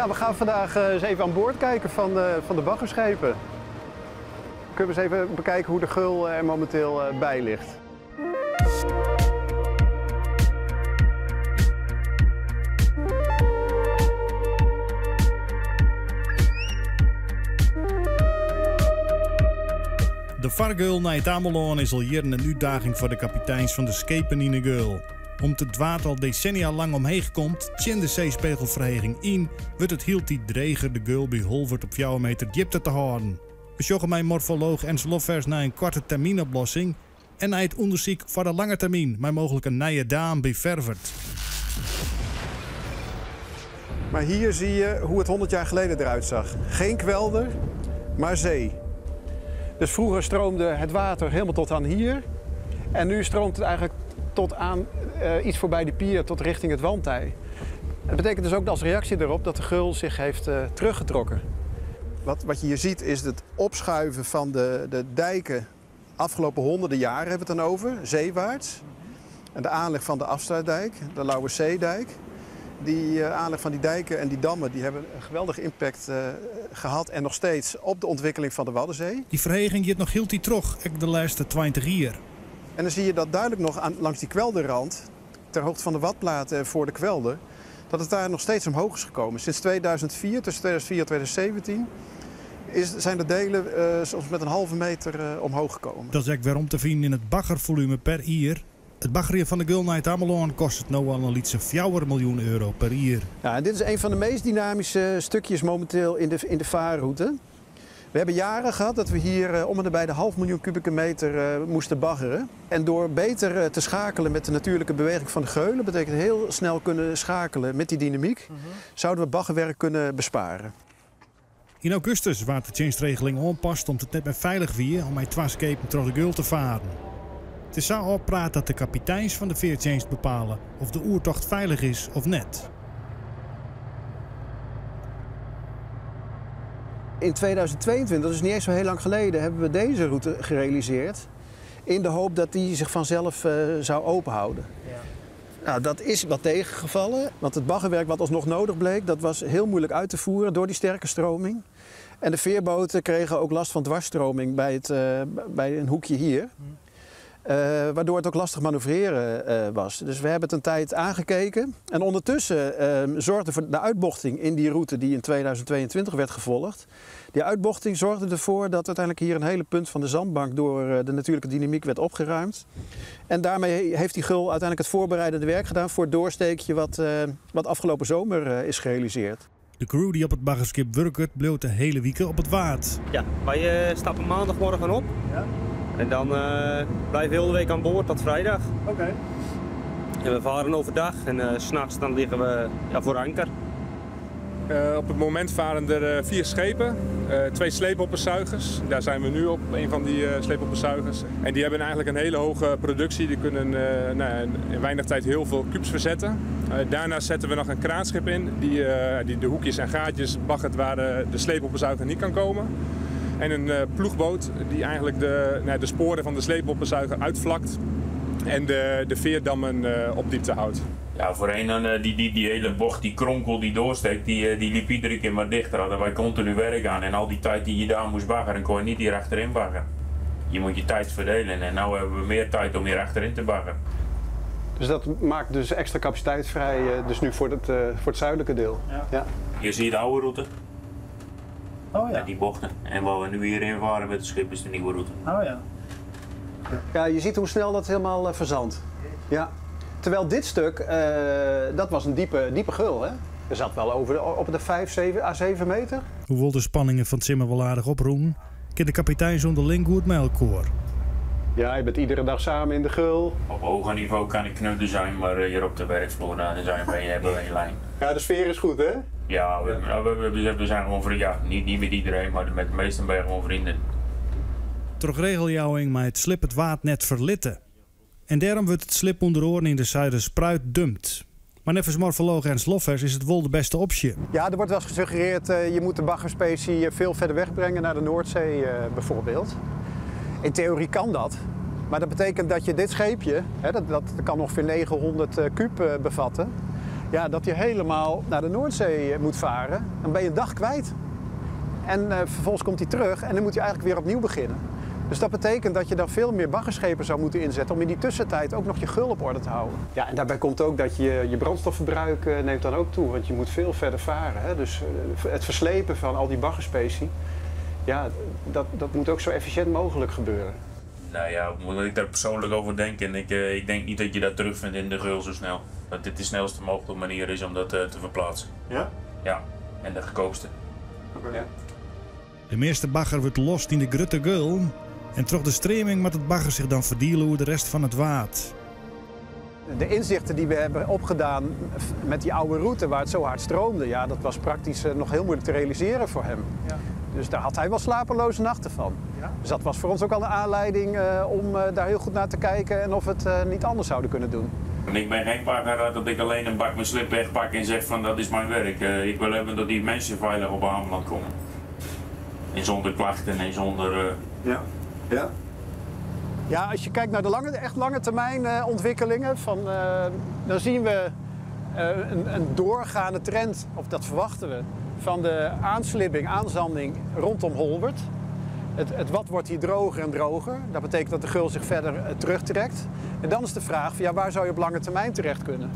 Ja, we gaan vandaag eens even aan boord kijken van de baggerschepen. Dan kunnen we eens even bekijken hoe de Geul er momenteel bij ligt. De vaargeul naar het Ameland is al jaren een uitdaging voor de kapiteins van de schepen in de Geul. Om het water al decennia lang omheen komt, tjen de zeespiegelverheging in, wordt het hield die dreger de Geul bij Holvert op 4 meter diepte te houden. We zoeken mijn morfoloog Ernst Loffers naar een korte termijnoplossing en naar het onderzoek voor de lange termijn, met mogelijk een nieuwe daan bij Ververt. Maar hier zie je hoe het 100 jaar geleden eruit zag. Geen kwelder, maar zee. Dus vroeger stroomde het water helemaal tot aan hier. En nu stroomt het eigenlijk tot aan iets voorbij de pier, tot richting het wandtij. Het betekent dus ook als reactie daarop dat de Geul zich heeft teruggetrokken. Wat je hier ziet is het opschuiven van de dijken afgelopen honderden jaren hebben we het dan over, zeewaarts. En de aanleg van de afsluitdijk, de Lauwerszee-dijk. Die aanleg van die dijken en die dammen die hebben een geweldige impact gehad en nog steeds op de ontwikkeling van de Waddenzee. Die verheging je nog hield die terug, ook de laatste 20 jaar. En dan zie je dat duidelijk nog langs die kwelderrand, ter hoogte van de wadplaten voor de kwelder, dat het daar nog steeds omhoog is gekomen. Sinds 2004, tussen 2004 en 2017, zijn de delen soms met een halve meter omhoog gekomen. Dat is ook weer om te vinden in het baggervolume per jaar. Het baggeren van de Geul naar het Ameland kost het nou al een lietse 4 miljoen euro per jaar. Ja, en dit is een van de meest dynamische stukjes momenteel in de vaarroute. We hebben jaren gehad dat we hier om en nabij de 500.000 kubieke meter moesten baggeren. En door beter te schakelen met de natuurlijke beweging van de geulen, betekent heel snel kunnen schakelen met die dynamiek, zouden we baggerwerk kunnen besparen. In augustus werd de dienstregeling aanpast om het net meer veilig weer om met 2 schepen door de Geul te varen. Het is zo oppraat dat de kapiteins van de veerdienst bepalen of de oertocht veilig is of net. In 2022, dus niet eens zo heel lang geleden, hebben we deze route gerealiseerd. In de hoop dat die zich vanzelf zou openhouden. Ja. Nou, dat is wat tegengevallen, want het baggerwerk wat alsnog nodig bleek, dat was heel moeilijk uit te voeren door die sterke stroming. En de veerboten kregen ook last van dwarsstroming bij een hoekje hier. Waardoor het ook lastig manoeuvreren was. Dus we hebben het een tijd aangekeken. En ondertussen zorgde voor de uitbochting in die route die in 2022 werd gevolgd. Die uitbochting zorgde ervoor dat uiteindelijk hier een hele punt van de zandbank door de natuurlijke dynamiek werd opgeruimd. En daarmee heeft die Geul uiteindelijk het voorbereidende werk gedaan voor het doorsteekje wat afgelopen zomer is gerealiseerd. De crew die op het baggerschip werkt, bleef de hele week op het water. Ja, wij stappen maandagmorgen op. Ja. En dan blijven we heel de week aan boord tot vrijdag. Oké. En we varen overdag en 's nachts dan liggen we voor anker. Op het moment varen er 4 schepen, 2 sleepopperzuigers. Daar zijn we nu op, een van die sleepopperzuigers. En die hebben eigenlijk een hele hoge productie. Die kunnen in weinig tijd heel veel kubus verzetten. Daarnaast zetten we nog een kraanschip in die de hoekjes en gaatjes baggert waar de sleepopperzuiger niet kan komen. En een ploegboot die eigenlijk de sporen van de sleepopperzuiger uitvlakt en de veerdammen op diepte houdt. Ja, voorheen die hele bocht, die kronkel die doorsteekt, die liep iedere keer maar dichter. Hadden wij continu werk aan en al die tijd die je daar moest baggeren, kon je niet hier achterin baggeren. Je moet je tijd verdelen en nu hebben we meer tijd om hier achterin te baggeren. Dus dat maakt dus extra capaciteit vrij, dus nu voor het zuidelijke deel. Ja. Ja. Hier zie je de oude route. Oh ja. Met die bochten. En waar we nu hierin varen met het schip is de nieuwe route. Oh ja. Ja, je ziet hoe snel dat helemaal verzandt. Ja. Terwijl dit stuk, dat was een diepe Geul, hè? Er zat wel op de 5, 7 à 7 meter. Hoewel de spanningen van het simmer wel aardig oproemen, kan de kapitein zonder link goed met elkaar. Ja, je bent iedere dag samen in de Geul. Op hoger niveau kan ik knudden zijn, maar hier op de werkvloer hebben we een lijn. Ja, de sfeer is goed, hè? Ja, we zijn gewoon vrienden. Ja, niet met iedereen, maar met de meesten ben je gewoon vrienden. Toch regeljouwing maar het slip het waard net verlitten. En daarom wordt het slip onder oren in de Zuiderspruit dumpt. Maar nevens morfoloog Ernst Loffers is het wel de beste optie. Ja, er wordt wel eens gesuggereerd, je moet de baggerspecie veel verder wegbrengen naar de Noordzee bijvoorbeeld. In theorie kan dat. Maar dat betekent dat je dit scheepje, dat kan ongeveer 900 kuub bevatten. Ja, dat je helemaal naar de Noordzee moet varen. Dan ben je een dag kwijt. En vervolgens komt hij terug en dan moet hij eigenlijk weer opnieuw beginnen. Dus dat betekent dat je dan veel meer baggerschepen zou moeten inzetten om in die tussentijd ook nog je gul op orde te houden. Ja, en daarbij komt ook dat je brandstofverbruik neemt dan ook toe, want je moet veel verder varen. Hè? Dus het verslepen van al die baggerspecie, ja, dat moet ook zo efficiënt mogelijk gebeuren. Nou ja, moet ik daar persoonlijk over denken. Ik denk niet dat je dat terugvindt in de gul zo snel. Dat dit de snelste mogelijke manier is om dat te verplaatsen. Ja? Ja, en de goedkoopste. Okay. Ja. De meeste bagger wordt lost in de grote gul. En door de streming moet het bagger zich dan verdelen over de rest van het waad. De inzichten die we hebben opgedaan met die oude route waar het zo hard stroomde, ja, dat was praktisch nog heel moeilijk te realiseren voor hem. Ja. Dus daar had hij wel slapeloze nachten van. Ja. Dus dat was voor ons ook al een aanleiding om daar heel goed naar te kijken en of we het niet anders zouden kunnen doen. En ik ben geen bagger dat ik alleen een bak met slip wegpak en zeg van dat is mijn werk. Ik wil hebben dat die mensen veilig op Ameland komen. En zonder klachten en zonder... Ja. Ja. Ja, als je kijkt naar de echt lange termijn ontwikkelingen, dan zien we een doorgaande trend, of dat verwachten we, van de aanzanding rondom Holwert. Het wad wordt hier droger en droger. Dat betekent dat de gul zich verder terugtrekt. En dan is de vraag van, ja, waar zou je op lange termijn terecht kunnen?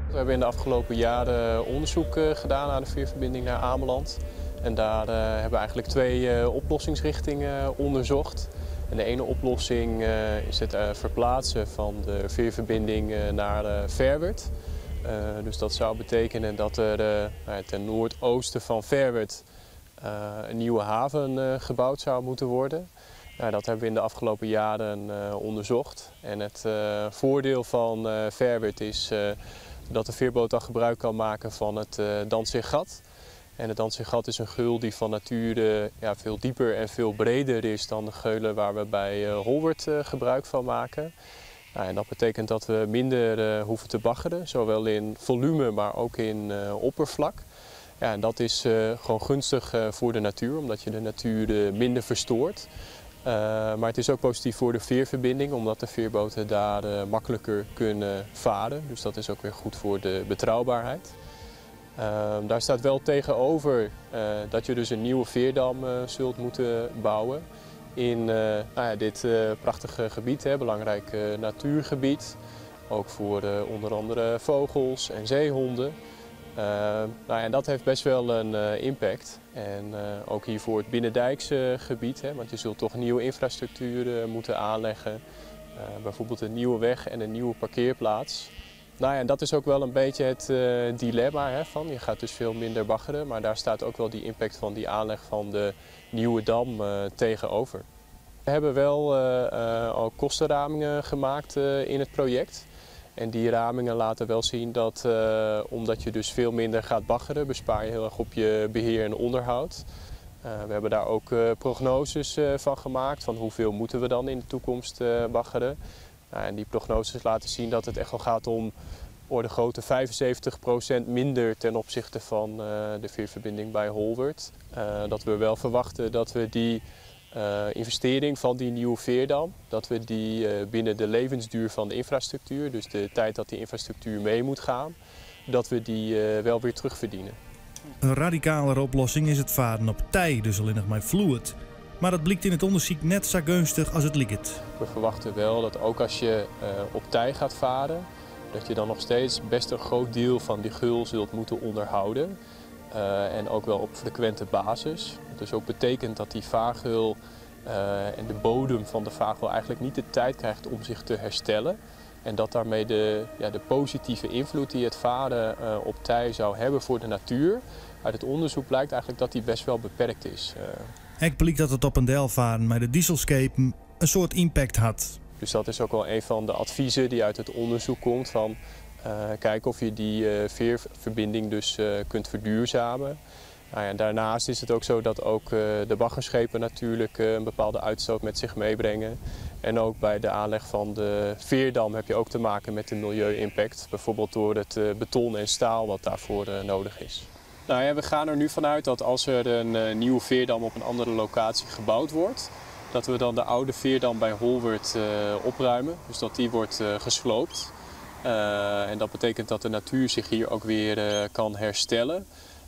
We hebben in de afgelopen jaren onderzoek gedaan naar de veerverbinding naar Ameland. En daar hebben we eigenlijk 2 oplossingsrichtingen onderzocht. En de ene oplossing is het verplaatsen van de veerverbinding naar Verwerd. Dus dat zou betekenen dat er ten noordoosten van Verwerd een nieuwe haven gebouwd zou moeten worden. Dat hebben we in de afgelopen jaren onderzocht. En het voordeel van Verwerd is dat de veerboot dan gebruik kan maken van het Danziggat. En het Danziggat is een geul die van nature veel dieper en veel breder is dan de geulen waar we bij Holwert gebruik van maken. En dat betekent dat we minder hoeven te baggeren, zowel in volume maar ook in oppervlak. Ja, en dat is gewoon gunstig voor de natuur, omdat je de natuur minder verstoort. Maar het is ook positief voor de veerverbinding, omdat de veerboten daar makkelijker kunnen varen. Dus dat is ook weer goed voor de betrouwbaarheid. Daar staat wel tegenover dat je dus een nieuwe veerdam zult moeten bouwen in dit prachtige gebied, belangrijk natuurgebied. Ook voor onder andere vogels en zeehonden. En dat heeft best wel een impact. En ook hier voor het binnendijkse gebied, want je zult toch nieuwe infrastructuur moeten aanleggen. Bijvoorbeeld een nieuwe weg en een nieuwe parkeerplaats. En dat is ook wel een beetje het dilemma van. Je gaat dus veel minder baggeren, maar daar staat ook wel die impact van die aanleg van de nieuwe dam tegenover. We hebben wel al kostenramingen gemaakt in het project. En die ramingen laten wel zien dat omdat je dus veel minder gaat baggeren, bespaar je heel erg op je beheer en onderhoud. We hebben daar ook prognoses van gemaakt, van hoeveel moeten we dan in de toekomst baggeren. En die prognoses laten zien dat het echt wel gaat om orde grootte 75% minder ten opzichte van de veerverbinding bij Holwert. Dat we wel verwachten dat we die investering van die nieuwe veerdam, dat we die binnen de levensduur van de infrastructuur, dus de tijd dat die infrastructuur mee moet gaan, dat we die wel weer terugverdienen. Een radicalere oplossing is het varen op tij, dus alleen nog maar fluid. Maar dat blijkt in het onderzoek net zo gunstig als het ligt. We verwachten wel dat ook als je op tij gaat varen, dat je dan nog steeds best een groot deel van die gul zult moeten onderhouden. En ook wel op frequente basis. Wat dus ook betekent dat die vaargeul en de bodem van de vaargeul eigenlijk niet de tijd krijgt om zich te herstellen. En dat daarmee de positieve invloed die het varen op tij zou hebben voor de natuur, uit het onderzoek blijkt eigenlijk dat die best wel beperkt is. Het blijkt dat het op een deel varen met de dieselschepen een soort impact had. Dus dat is ook wel een van de adviezen die uit het onderzoek komt van kijken of je die veerverbinding dus kunt verduurzamen. Daarnaast is het ook zo dat ook de baggerschepen natuurlijk een bepaalde uitstoot met zich meebrengen. En ook bij de aanleg van de veerdam heb je ook te maken met de milieu-impact. Bijvoorbeeld door het beton en staal wat daarvoor nodig is. We gaan er nu vanuit dat als er een nieuwe veerdam op een andere locatie gebouwd wordt, dat we dan de oude veerdam bij Holwert opruimen. Dus dat die wordt gesloopt. En dat betekent dat de natuur zich hier ook weer kan herstellen.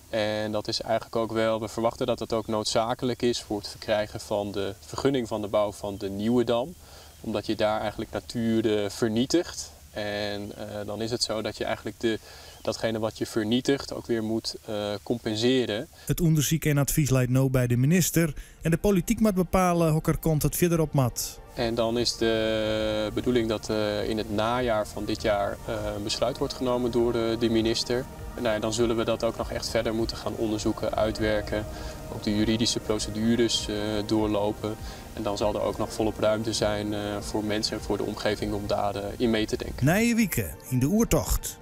En dat is eigenlijk ook wel, we verwachten dat het ook noodzakelijk is voor het verkrijgen van de vergunning van de bouw van de nieuwe dam. Omdat je daar eigenlijk natuur vernietigt. En dan is het zo dat je eigenlijk datgene wat je vernietigt ook weer moet compenseren. Het onderzoek en advies leidt nu bij de minister. En de politiek moet bepalen hoe er komt het verder op mat. En dan is de bedoeling dat in het najaar van dit jaar een besluit wordt genomen door de minister. Nou, dan zullen we dat ook nog echt verder moeten gaan onderzoeken, uitwerken. Ook de juridische procedures doorlopen. En dan zal er ook nog volop ruimte zijn voor mensen en voor de omgeving om daarin mee te denken. Nije Wieke in de oertocht.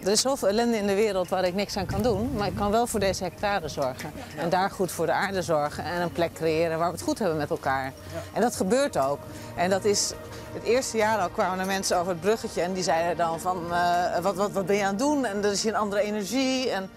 Er is zoveel ellende in de wereld waar ik niks aan kan doen. Maar ik kan wel voor deze hectare zorgen. En daar goed voor de aarde zorgen. En een plek creëren waar we het goed hebben met elkaar. En dat gebeurt ook. En dat is... Het eerste jaar al kwamen er mensen over het bruggetje en die zeiden dan van wat ben je aan het doen? En er is hier een andere energie. En